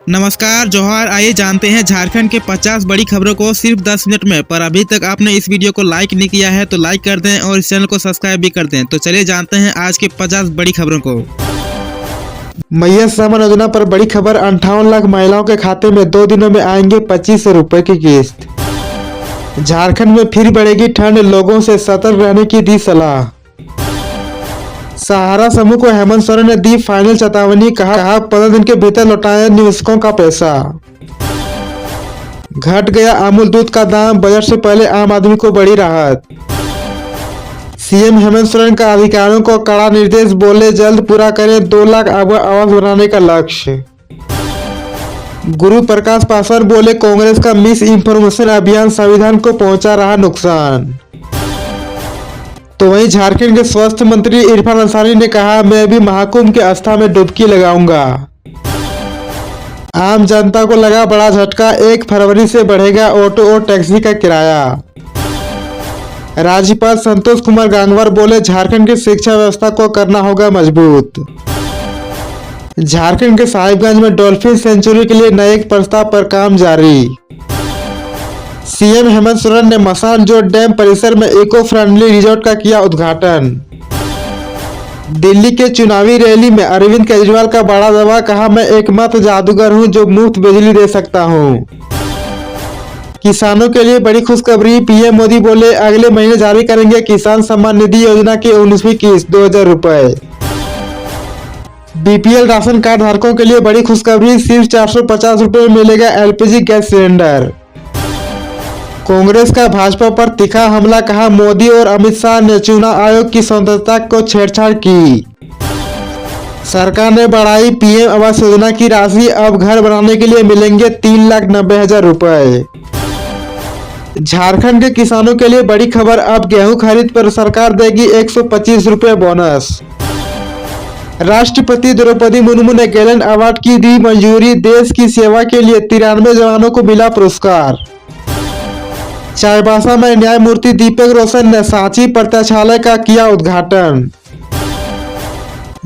नमस्कार जोहार। आइए जानते हैं झारखंड के 50 बड़ी खबरों को सिर्फ 10 मिनट में। पर अभी तक आपने इस वीडियो को लाइक नहीं किया है तो लाइक कर दें और इस चैनल को सब्सक्राइब भी कर दें। तो चलिए जानते हैं आज के 50 बड़ी खबरों को। मैया सम्मान योजना पर बड़ी खबर। 58 लाख महिलाओं के खाते में 2 दिनों में आएंगे 2500 रुपए की किस्त। झारखंड में फिर बढ़ेगी ठंड, लोगों से सतर्क रहने की दी सलाह। सहारा समूह को हेमंत सोरेन ने दी फाइनल चेतावनी, कहा 15 दिन के भीतर लौटाए निवेशकों का पैसा। घट गया अमूल दूध का दाम, बजट से पहले आम आदमी को बड़ी राहत। सीएम हेमंत सोरेन का अधिकारियों को कड़ा निर्देश, बोले जल्द पूरा करें 2 लाख आवास बनाने का लक्ष्य। गुरु प्रकाश पासवान बोले कांग्रेस का मिस इन्फॉर्मेशन अभियान संविधान को पहुंचा रहा नुकसान। तो वहीं झारखंड के स्वास्थ्य मंत्री इरफान अंसारी ने कहा, मैं भी महाकुंभ के आस्था में डुबकी लगाऊंगा। आम जनता को लगा बड़ा झटका, 1 फरवरी से बढ़ेगा ऑटो और टैक्सी का किराया। राज्यपाल संतोष कुमार गंगवार बोले झारखंड की शिक्षा व्यवस्था को करना होगा मजबूत। झारखंड के साहिबगंज में डॉल्फिन सेंचुरी के लिए नए प्रस्ताव पर काम जारी। सीएम हेमंत सोरेन ने मसानजोर डैम परिसर में इको फ्रेंडली रिजॉर्ट का किया उद्घाटन। दिल्ली के चुनावी रैली में अरविंद केजरीवाल का बड़ा दावा, कहा मैं एकमात्र जादूगर हूं जो मुफ्त बिजली दे सकता हूं। किसानों के लिए बड़ी खुशखबरी, पीएम मोदी बोले अगले महीने जारी करेंगे किसान सम्मान निधि योजना की 19वीं किस्त 2000 रुपए। बीपीएल राशन कार्ड धारकों के लिए बड़ी खुशखबरी, सिर्फ 450 रुपए में मिलेगा एलपीजी गैस सिलेंडर। कांग्रेस का भाजपा पर तीखा हमला, कहा मोदी और अमित शाह ने चुनाव आयोग की स्वतंत्रता को छेड़छाड़ की। सरकार ने बढ़ाई पीएम आवास योजना की राशि, अब घर बनाने के लिए मिलेंगे 3,90,000 रुपए। झारखंड के किसानों के लिए बड़ी खबर, अब गेहूं खरीद पर सरकार देगी 125 रुपए बोनस। राष्ट्रपति द्रौपदी मुर्मू ने गैलेंट अवार्ड की दी मंजूरी, देश की सेवा के लिए 93 जवानों को मिला पुरस्कार। चाईबासा में न्यायमूर्ति दीपक रोशन ने सांची प्रत्याक्षालय का किया उद्घाटन।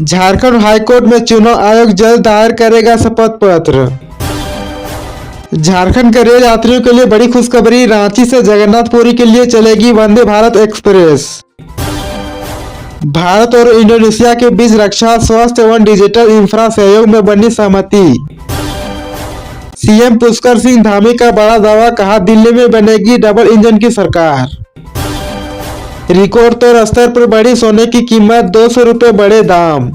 झारखंड हाईकोर्ट में चुनाव आयोग जल्द दायर करेगा शपथ पत्र। झारखंड के रेल यात्रियों के लिए बड़ी खुशखबरी, रांची से जगन्नाथपुरी के लिए चलेगी वंदे भारत एक्सप्रेस। भारत और इंडोनेशिया के बीच रक्षा, स्वास्थ्य एवं डिजिटल इंफ्रा सहयोग में बनी सहमति। सीएम पुष्कर सिंह धामी का बड़ा दावा, कहा दिल्ली में बनेगी डबल इंजन की सरकार। रिकॉर्ड तौर स्तर पर बढ़ी सोने की कीमत, 200 रुपए बढ़े दाम।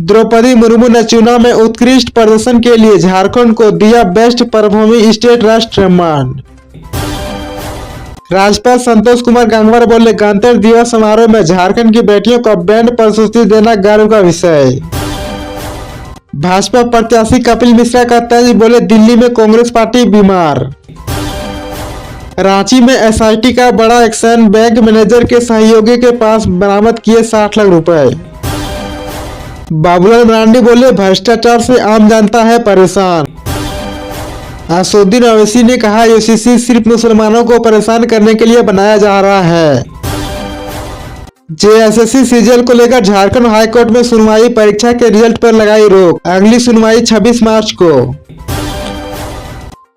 द्रौपदी मुर्मू ने चुनाव में उत्कृष्ट प्रदर्शन के लिए झारखंड को दिया बेस्ट परफॉर्मिंग स्टेट राष्ट्र सम्मान। राज्यपाल संतोष कुमार गंगवार बोले गणतंत्र दिवस समारोह में झारखंड की बेटियों को बैंड प्रस्तुति देना गर्व का विषय। भाजपा प्रत्याशी कपिल मिश्रा का तंज, बोले दिल्ली में कांग्रेस पार्टी बीमार। रांची में एसआईटी का बड़ा एक्शन, बैंक मैनेजर के सहयोगी के पास बरामद किए 60 लाख रुपए। बाबूलाल मरांडी बोले भ्रष्टाचार से आम जनता है परेशान। असदुद्दीन ओवैसी ने कहा यूसीसी सिर्फ मुसलमानों को परेशान करने के लिए बनाया जा रहा है। जेएसएससी सीजीएल को लेकर झारखंड हाईकोर्ट में सुनवाई, परीक्षा के रिजल्ट पर लगाई रोक, अगली सुनवाई 26 मार्च को।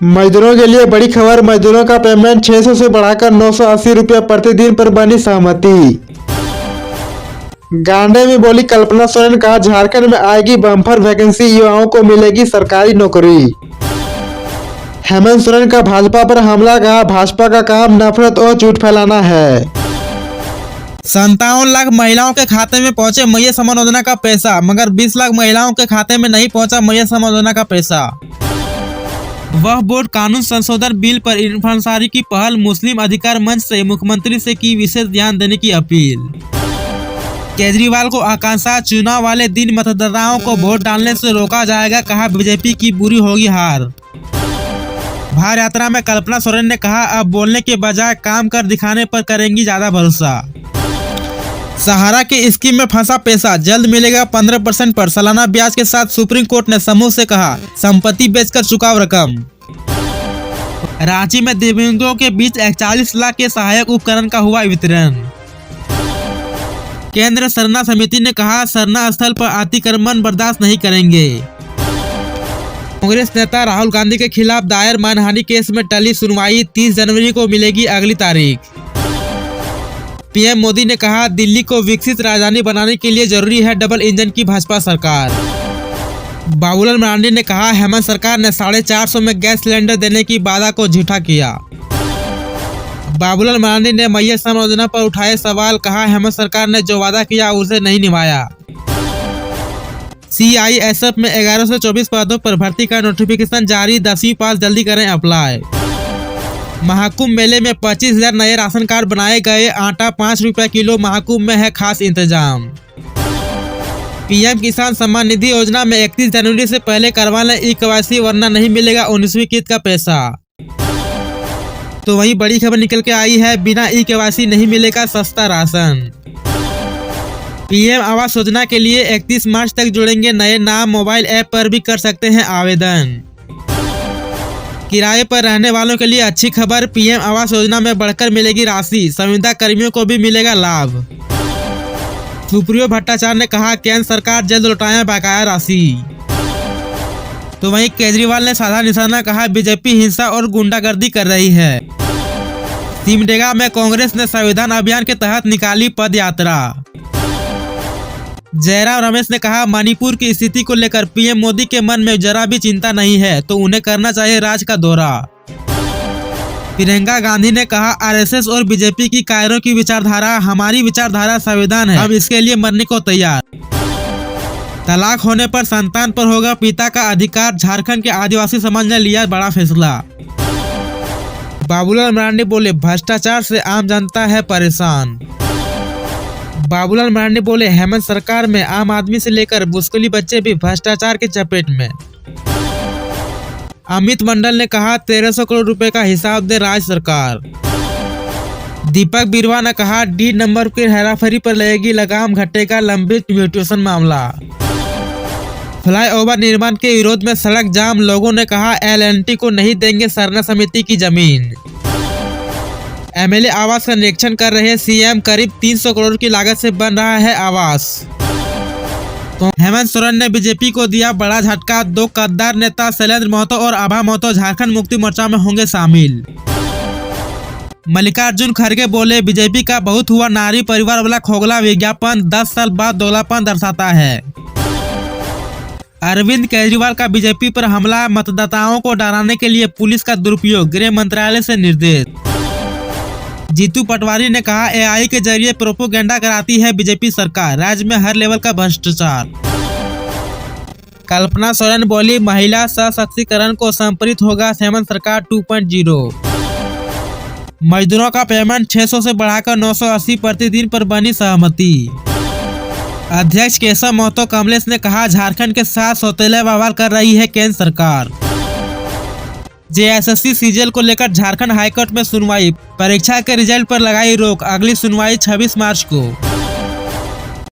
मजदूरों के लिए बड़ी खबर, मजदूरों का पेमेंट 600 से बढ़ाकर 980 रुपया प्रतिदिन पर बनी सहमति। गांडे में बोली कल्पना सोरेन, कहा झारखंड में आएगी बम्पर वैकेंसी, युवाओं को मिलेगी सरकारी नौकरी। हेमंत सोरेन का भाजपा पर हमला, कहा भाजपा का काम नफरत और झूठ फैलाना है। 57 लाख महिलाओं के खाते में पहुंचे मैया सम्मान योजना का पैसा, मगर 20 लाख महिलाओं के खाते में नहीं पहुंचा मैया सम्मान योजना का पैसा। वह बोर्ड कानून संशोधन बिल पर इरफान अंसारी की पहल, मुस्लिम अधिकार मंच से मुख्यमंत्री से की विशेष ध्यान देने की अपील। केजरीवाल को आकांक्षा, चुनाव वाले दिन मतदाताओं को वोट डालने से रोका जाएगा, कहा बीजेपी की बुरी होगी हार। भार यात्रा में कल्पना सोरेन ने कहा, अब बोलने के बजाय काम कर दिखाने पर करेंगी ज्यादा भरोसा। सहारा के स्कीम में फंसा पैसा, जल्द मिलेगा 15% पर सालाना ब्याज के साथ। सुप्रीम कोर्ट ने समूह से कहा संपत्ति बेचकर चुकाओ रकम। रांची में दिव्यांगों के बीच 41 लाख के सहायक उपकरण का हुआ वितरण। केंद्र सरना समिति ने कहा सरना स्थल पर अतिक्रमण बर्दाश्त नहीं करेंगे। कांग्रेस नेता राहुल गांधी के खिलाफ दायर मानहानि केस में टली सुनवाई, 30 जनवरी को मिलेगी अगली तारीख। पीएम मोदी ने कहा, दिल्ली को विकसित राजधानी बनाने के लिए जरूरी है डबल इंजन की भाजपा सरकार। बाबूलाल मरांडी ने कहा, हेमंत सरकार ने 450 में गैस सिलेंडर देने की वादा को झूठा किया। बाबूलाल मरांडी ने मैया सम्मान योजना पर उठाए सवाल, कहा हेमंत सरकार ने जो वादा किया उसे नहीं निभाया। CISF में 11 से 24 पदों पर भर्ती का नोटिफिकेशन जारी, 10वीं पास जल्दी करें अप्लाई। महाकुंभ मेले में 25,000 नए राशन कार्ड बनाए गए, आटा 5 रुपये किलो, महाकुंभ में है खास इंतजाम। पीएम किसान सम्मान निधि योजना में 31 जनवरी से पहले करवा लें E-KYC वरना नहीं मिलेगा 19वीं किस्त का पैसा। तो वही बड़ी खबर निकल के आई है, बिना E-KYC नहीं मिलेगा सस्ता राशन। पीएम आवास योजना के लिए 31 मार्च तक जुड़ेंगे नए नाम, मोबाइल ऐप पर भी कर सकते हैं आवेदन। किराए पर रहने वालों के लिए अच्छी खबर, पीएम आवास योजना में बढ़कर मिलेगी राशि, संविदा कर्मियों को भी मिलेगा लाभ। सुप्रियो भट्टाचार्य ने कहा, केंद्र सरकार जल्द लौटाए बकाया राशि। तो वहीं केजरीवाल ने साधा निशाना, कहा बीजेपी हिंसा और गुंडागर्दी कर रही है। सिमडेगा में कांग्रेस ने संविधान अभियान के तहत निकाली पद यात्रा। जयराम रमेश ने कहा, मणिपुर की स्थिति को लेकर पीएम मोदी के मन में जरा भी चिंता नहीं है तो उन्हें करना चाहिए राज्य का दौरा। प्रियंका गांधी ने कहा, आरएसएस और बीजेपी की कायरों की विचारधारा, हमारी विचारधारा संविधान है, हम इसके लिए मरने को तैयार। तलाक होने पर संतान पर होगा पिता का अधिकार, झारखंड के आदिवासी समाज ने लिया बड़ा फैसला। बाबूलाल मरांडी बोले, भ्रष्टाचार से आम जनता है परेशान। बाबूलाल मरांडी बोले, हेमंत सरकार में आम आदमी से लेकर स्कूली बच्चे भी भ्रष्टाचार के चपेट में। अमित मंडल ने कहा, 1300 करोड़ रुपए का हिसाब दे राज्य सरकार। दीपक बिरवा ने कहा, डी नंबर की हेराफेरी पर लगेगी लगाम, घटेगा लंबित म्यूटेशन मामला। फ्लाईओवर निर्माण के विरोध में सड़क जाम, लोगों ने कहा L&T को नहीं देंगे सरना समिति की जमीन। एमएलए आवास का निरीक्षण कर रहे सीएम, करीब 300 करोड़ की लागत से बन रहा है आवास। तो हेमंत सोरेन ने बीजेपी को दिया बड़ा झटका, 2 गद्दार नेता शैलेंद्र महतो और आभा महतो झारखंड मुक्ति मोर्चा में होंगे शामिल। मल्लिकार्जुन खड़गे बोले, बीजेपी का बहुत हुआ, नारी परिवार वाला खोखला विज्ञापन 10 साल बाद दोगलापन दर्शाता है। अरविंद केजरीवाल का बीजेपी पर हमला, मतदाताओं को डराने के लिए पुलिस का दुरुपयोग, गृह मंत्रालय से निर्देश। जीतू पटवारी ने कहा, AI के जरिए प्रोपोगेंडा कराती है बीजेपी सरकार, राज्य में हर लेवल का भ्रष्टाचार। कल्पना सोरेन बोली, महिला सशक्तिकरण को समर्पित होगा हेमंत सरकार 2.0। मजदूरों का पेमेंट 600 से बढ़ाकर 980 प्रतिदिन पर बनी सहमति। अध्यक्ष केशव महतो कमलेश ने कहा, झारखंड के साथ सौतेला व्यवहार कर रही है केंद्र सरकार। JSSC सीजीएल को लेकर झारखंड हाईकोर्ट में सुनवाई, परीक्षा के रिजल्ट पर लगाई रोक, अगली सुनवाई 26 मार्च को।